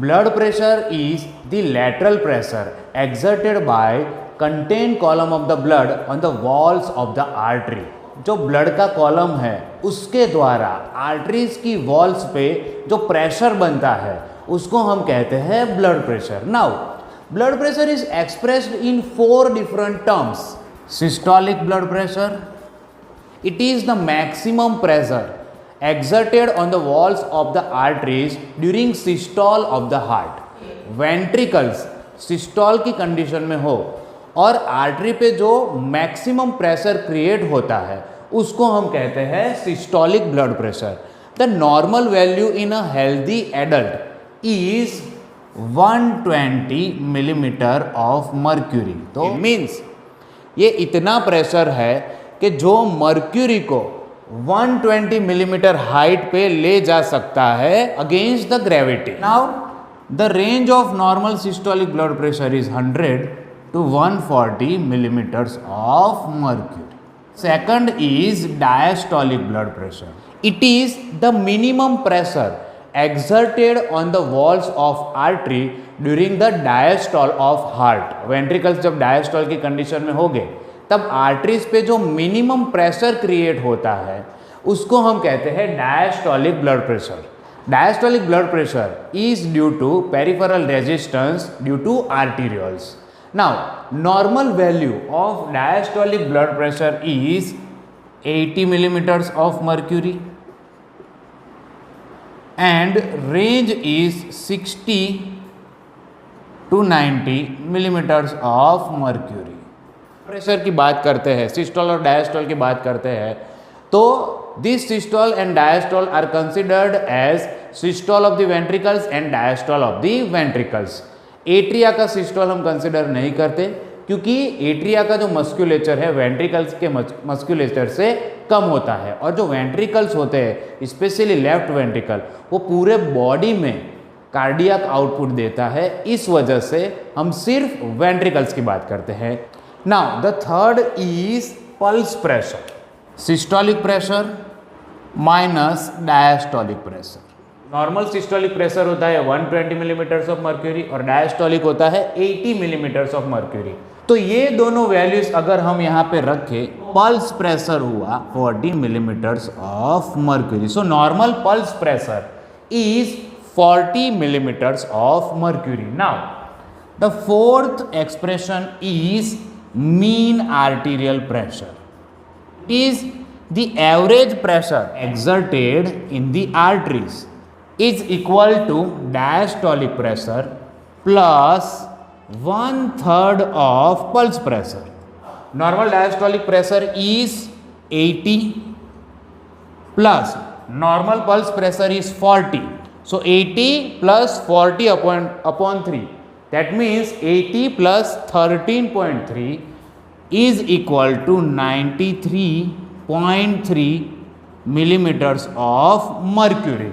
Blood pressure is the lateral pressure exerted by contained column of the blood on the walls of the artery. जो blood का column है उसके द्वारा arteries की walls पे जो प्रेशर बनता है उसको हम कहते हैं blood pressure. Now blood pressure is expressed in 4 different terms. Systolic blood pressure, it is the maximum pressure exerted on the walls of the arteries during systole of the heart. Ventricles systole की condition में हो और artery पे जो maximum pressure create होता है उसको हम कहते हैं systolic blood pressure. The normal value in a healthy adult is 120 millimetre of mercury. तो मीन्स ये इतना प्रेशर है कि जो मर्क्यूरी को 120 मिलीमीटर हाइट पे ले जा सकता है against the gravity. Now the range of normal systolic blood pressure is 100 to 140 millimeters of mercury. Second is diastolic blood pressure. It is the minimum pressure exerted on the walls of artery during the diastole of heart. Ventricles जब diastole की condition में हो गए तब arteries पे जो minimum pressure create होता है उसको हम कहते हैं diastolic blood pressure. Diastolic blood pressure is due to peripheral resistance due to arterioles. Now, normal value of diastolic blood pressure is 80 millimeters of mercury and range is 60 to 90 millimeters of mercury. Pressure की बात करते हैं, systole और diastole की बात करते हैं, तो this systole and diastole are considered as systole of the ventricles and diastole of the ventricles. Atria का सिस्टोल हम कंसिडर नहीं करते क्योंकि एट्रिया का जो मस्क्यूलेचर है वेंट्रिकल्स के मस्क्यूलेचर से कम होता है और जो वेंट्रिकल्स होते हैं स्पेशली लेफ्ट वेंट्रिकल वो पूरे बॉडी में कार्डियक आउटपुट देता है. इस वजह से हम सिर्फ वेंट्रिकल्स की बात करते हैं. Now the third is pulse pressure. Systolic pressure minus diastolic pressure. Normal systolic pressure होता है 120 मिलीमीटर्स ऑफ मर्क्यूरी और डायस्टोलिक होता है 80 मिलीमीटर्स ऑफ मर्क्यूरी. तो ये दोनों वैल्यूज अगर हम यहाँ पे रखें, पल्स प्रेशर हुआ 40 millimetres of mercury. So normal pulse pressure is 40 millimeters of mercury. Now, the fourth expression is mean arterial pressure. It is the average pressure exerted in the arteries is equal to diastolic pressure plus 1/3 of pulse pressure. Normal diastolic pressure is 80 plus normal pulse pressure is 40. So 80 plus 40 upon 3. That means 80 plus 13.3 is equal to 93.3 millimeters of mercury.